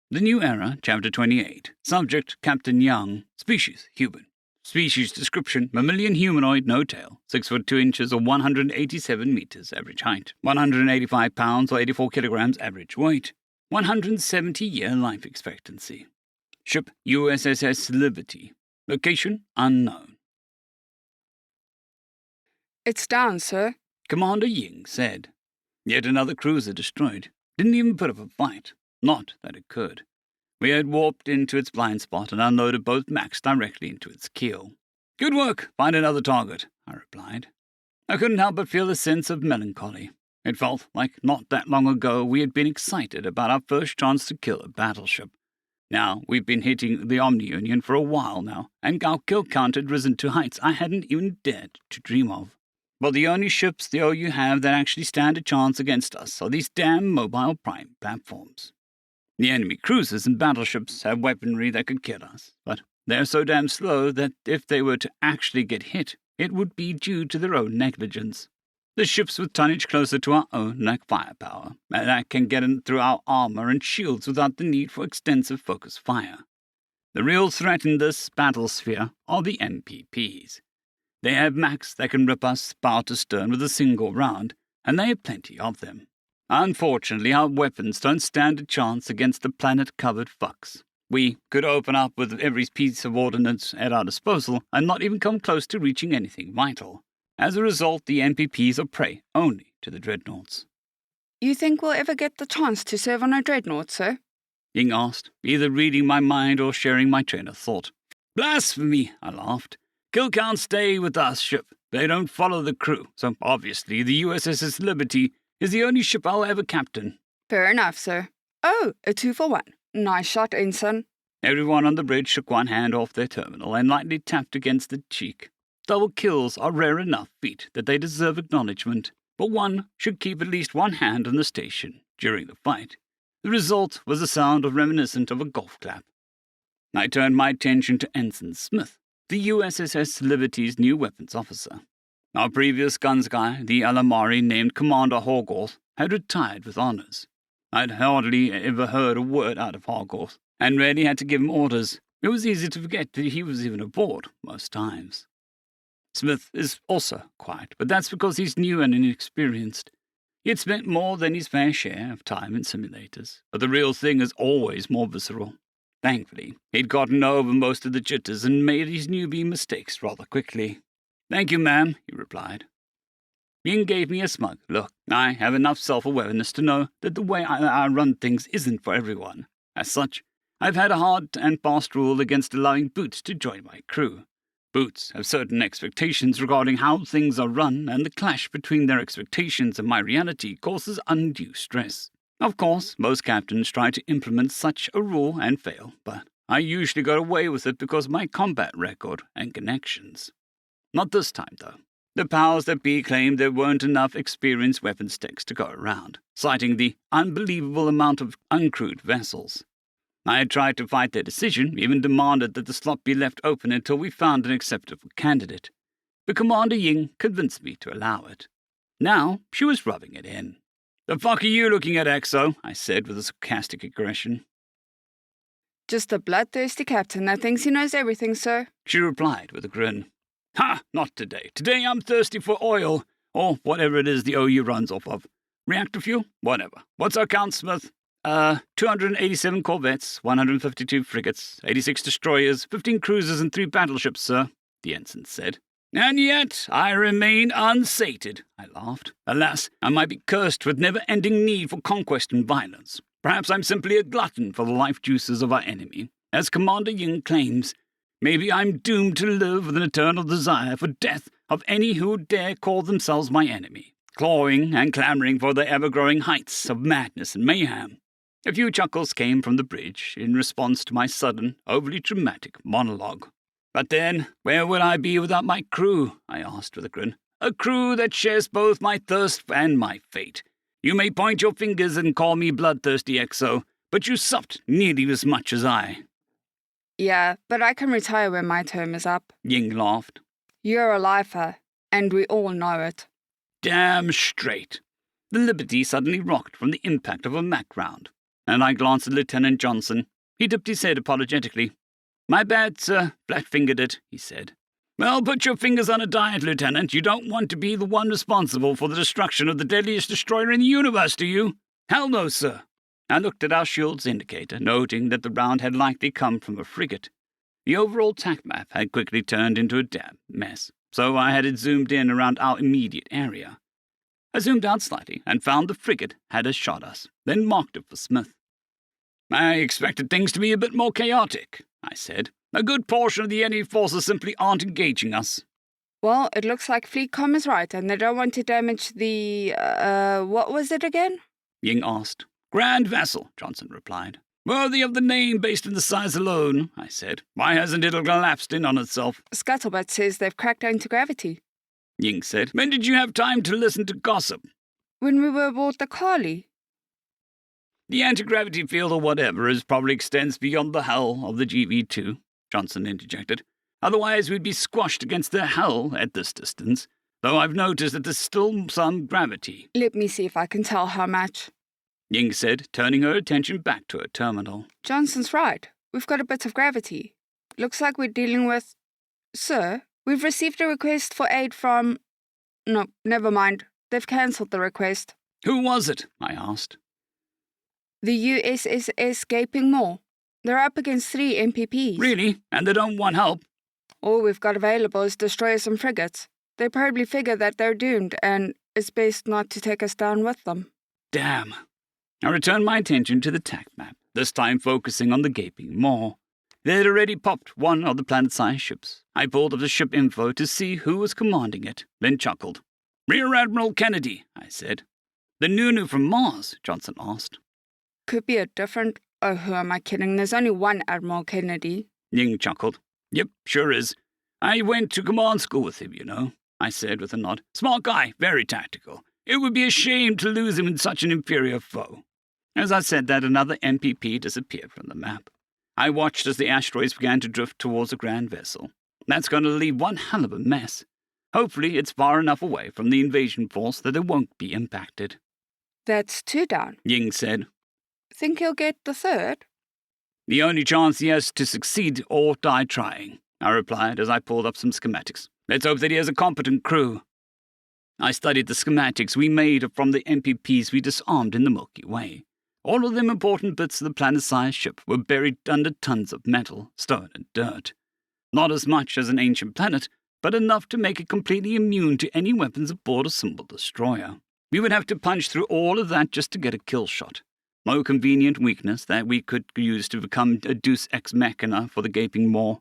The New Era, Chapter 28. Subject, Captain Young. Species, human. Species description, mammalian humanoid, no tail. 6 foot 2 inches or 187 meters average height. 185 pounds or 84 kilograms average weight. 170-year life expectancy. Ship USS Liberty. Location, unknown. It's down, sir, Commander Ying said. Yet another cruiser destroyed. Didn't even put up a fight. Not that it could. We had warped into its blind spot and unloaded both Macs directly into its keel. Good work. Find another target, I replied. I couldn't help but feel a sense of melancholy. It felt like not that long ago we had been excited about our first chance to kill a battleship. Now we've been hitting the Omni-Union for a while now, and our kill count had risen to heights I hadn't even dared to dream of. But the only ships the OU have that actually stand a chance against us are these damn mobile prime platforms. The enemy cruisers and battleships have weaponry that could kill us, but they're so damn slow that if they were to actually get hit, it would be due to their own negligence. The ships with tonnage closer to our own lack firepower, and that can get in through our armor and shields without the need for extensive focus fire. The real threat in this battlesphere are the MPPs. They have Macs that can rip us bow to stern with a single round, and they have plenty of them. Unfortunately, our weapons don't stand a chance against the planet-covered fucks. We could open up with every piece of ordnance at our disposal and not even come close to reaching anything vital. As a result, the MPPs are prey only to the dreadnoughts. You think we'll ever get the chance to serve on a dreadnought, sir? Ying asked, either reading my mind or sharing my train of thought. Blasphemy, I laughed. Kill counts stay with us, ship. They don't follow the crew, so obviously the USS Liberty is the only ship I'll ever captain. Fair enough, sir. Oh, a 2-for-1. Nice shot, Ensign. Everyone on the bridge shook one hand off their terminal and lightly tapped against the cheek. Double kills are rare enough feat that they deserve acknowledgement, but one should keep at least one hand on the station during the fight. The result was a sound reminiscent of a golf clap. I turned my attention to Ensign Smith, the USS Liberty's new weapons officer. Our previous guns guy, the Alamari named Commander Horgoth, had retired with honours. I'd hardly ever heard a word out of Horgoth, and rarely had to give him orders. It was easy to forget that he was even aboard most times. Smith is also quiet, but that's because he's new and inexperienced. He had spent more than his fair share of time in simulators, but the real thing is always more visceral. Thankfully, he'd gotten over most of the jitters and made his newbie mistakes rather quickly. "Thank you, ma'am," he replied. Ying gave me a smug look. I have enough self-awareness to know that the way I run things isn't for everyone. As such, I've had a hard and fast rule against allowing Boots to join my crew. Boots have certain expectations regarding how things are run, and the clash between their expectations and my reality causes undue stress. Of course, most captains try to implement such a rule and fail, but I usually got away with it because of my combat record and connections. Not this time, though. The powers that be claimed there weren't enough experienced weapons techs to go around, citing the unbelievable amount of uncrewed vessels. I had tried to fight their decision, even demanded that the slot be left open until we found an acceptable candidate. But Commander Ying convinced me to allow it. Now she was rubbing it in. "The fuck are you looking at, Exo?" I said with a sarcastic aggression. Just a bloodthirsty captain that thinks he knows everything, sir, She replied with a grin. "Ha! Not today. Today I'm thirsty for oil, or whatever it is the OU runs off of. Reactor fuel? Whatever. What's our count, Smith?" 287 corvettes, 152 frigates, 86 destroyers, 15 cruisers and 3 battleships, sir," the ensign said. "And yet I remain unsated," I laughed. "Alas, I might be cursed with never-ending need for conquest and violence. Perhaps I'm simply a glutton for the life juices of our enemy. As Commander Ying claims, maybe I'm doomed to live with an eternal desire for death of any who dare call themselves my enemy, clawing and clamouring for the ever-growing heights of madness and mayhem." A few chuckles came from the bridge in response to my sudden, overly dramatic monologue. "But then, where would I be without my crew?" I asked with a grin. "A crew that shares both my thirst and my fate. You may point your fingers and call me bloodthirsty, Exo, but you supped nearly as much as I." Yeah, but I can retire when my term is up. Ying laughed. You're a lifer, and we all know it. "Damn straight." The Liberty suddenly rocked from the impact of a Mac round. and I glanced at Lieutenant Johnson. He dipped his head apologetically. "My bad, sir. Flat-fingered it," he said. "Well, put your fingers on a diet, Lieutenant. You don't want to be the one responsible for the destruction of the deadliest destroyer in the universe, do you?" "Hell no, sir." I looked at our shield's indicator, noting that the round had likely come from a frigate. The overall TAC map had quickly turned into a damn mess, so I had it zoomed in around our immediate area. I zoomed out slightly and found the frigate had shot us, then marked it for Smith. "I expected things to be a bit more chaotic," I said. "A good portion of the enemy forces simply aren't engaging us." Well, it looks like Fleetcom is right, and they don't want to damage the, what was it again? Ying asked. "Grand vessel," Johnson replied. "Worthy of the name based on the size alone," I said. "Why hasn't it collapsed in on itself?" Scuttlebutt says they've cracked anti-gravity. Ying said. "When did you have time to listen to gossip?" When we were aboard the Carly. "The anti-gravity field or whatever probably extends beyond the hull of the GV2, Johnson interjected. "Otherwise we'd be squashed against the hull at this distance, though I've noticed that there's still some gravity." Let me see if I can tell how much. Ying said, turning her attention back to her terminal. Johnson's right. We've got a bit of gravity. Looks like we're dealing with... Sir, we've received a request for aid from... No, never mind. They've cancelled the request. "Who was it?" I asked. The USS Gaping Maw. They're up against 3 MPPs. "Really? And they don't want help?" All we've got available is destroyers and frigates. They probably figure that they're doomed, and it's best not to take us down with them. Damn. I returned my attention to the TAC map, this time focusing on the Gaping Maw. They had already popped one of the planet-sized ships. I pulled up the ship info to see who was commanding it, then chuckled. "Rear Admiral Kennedy," I said. "The Nunu from Mars?" Johnson asked. Could be a different... Oh, who am I kidding? There's only one Admiral Kennedy. Ying chuckled. "Yep, sure is. I went to command school with him, you know," I said with a nod. "Smart guy, very tactical. It would be a shame to lose him in such an inferior foe." As I said that, another MPP disappeared from the map. I watched as the asteroids began to drift towards the grand vessel. That's going to leave one hell of a mess. Hopefully it's far enough away from the invasion force that it won't be impacted. That's 2 down. Ying said. Think he'll get the 3rd? "The only chance he has to succeed or die trying," I replied as I pulled up some schematics. "Let's hope that he has a competent crew." I studied the schematics we made from the MPPs we disarmed in the Milky Way. All of them important bits of the planet-sized ship were buried under tons of metal, stone, and dirt. Not as much as an ancient planet, but enough to make it completely immune to any weapons aboard a simple destroyer. We would have to punch through all of that just to get a kill shot. No convenient weakness that we could use to become a deus ex machina for the Gaping Maw.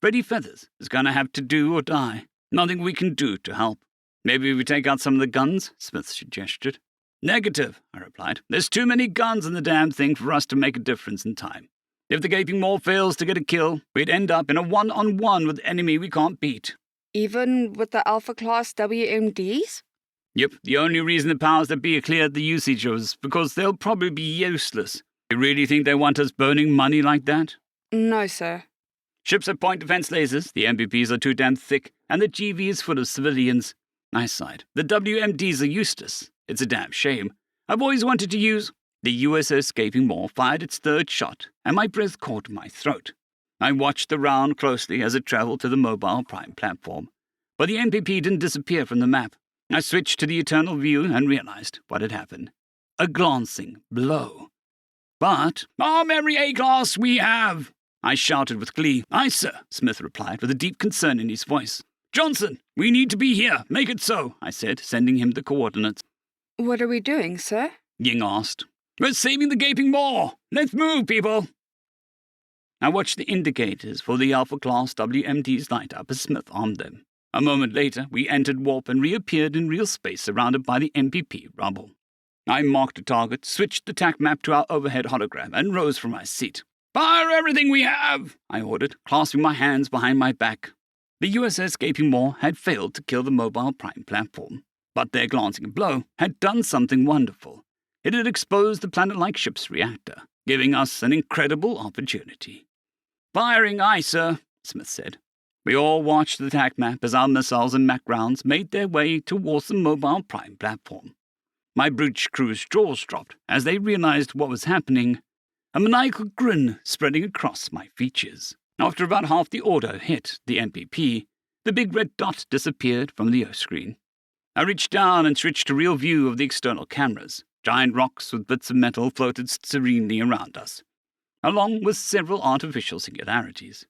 Freddy Feathers is going to have to do or die. Nothing we can do to help. "Maybe we take out some of the guns?" Smith suggested. "Negative," I replied. "There's too many guns in the damn thing for us to make a difference in time. If the Gaping Maw fails to get a kill, we'd end up in a one-on-one with an enemy we can't beat." Even with the Alpha-class WMDs? "Yep, the only reason the powers that be cleared the usage is because they'll probably be useless. You really think they want us burning money like that?" No, sir. "Ships have point defense lasers, the MPPs are too damn thick, and the GV is full of civilians." I sighed. "The WMDs are useless. It's a damn shame. I've always wanted to use..." The USS Gaping Maw fired its 3rd shot, and my breath caught in my throat. I watched the round closely as it traveled to the mobile prime platform. But the MPP didn't disappear from the map. I switched to the eternal view and realized what had happened. A glancing blow. But, "Arm every A-class we have!" I shouted with glee. "Aye, sir," Smith replied with a deep concern in his voice. "Johnson, we need to be here. Make it so," I said, sending him the coordinates. What are we doing, sir? Ying asked. "We're saving the Gaping Maw. Let's move, people." I watched the indicators for the Alpha-class WMDs light up as Smith armed them. A moment later, we entered warp and reappeared in real space surrounded by the MPP rubble. I marked a target, switched the TAC map to our overhead hologram, and rose from my seat. "Fire everything we have!" I ordered, clasping my hands behind my back. The USS Gaping Maw had failed to kill the mobile prime platform, but their glancing blow had done something wonderful. It had exposed the planet-like ship's reactor, giving us an incredible opportunity. "Firing, aye, sir," Smith said. We all watched the TAC map as our missiles and MAC rounds made their way towards the mobile prime platform. My bridge crew's jaws dropped as they realized what was happening, a maniacal grin spreading across my features. After about half the order hit the MPP, the big red dot disappeared from the O-screen. I reached down and switched to real view of the external cameras. Giant rocks with bits of metal floated serenely around us, along with several artificial singularities.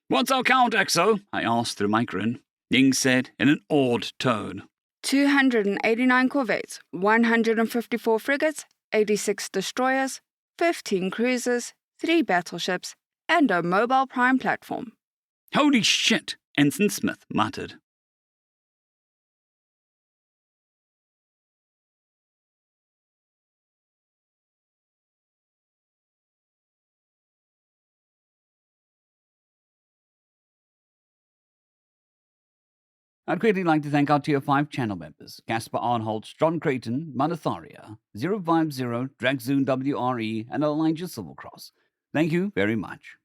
"What's our count, Exo?" I asked through my grin. Ying said in an awed tone. 289 corvettes, 154 frigates, 86 destroyers, 15 cruisers, 3 battleships, and a mobile prime platform. "Holy shit," Ensign Smith muttered. I'd greatly like to thank our Tier 5 channel members, Caspar Arnholtz, John Creighton, Manatharia, 050, Dragzoon WRE, and Elijah Silvercross. Thank you very much.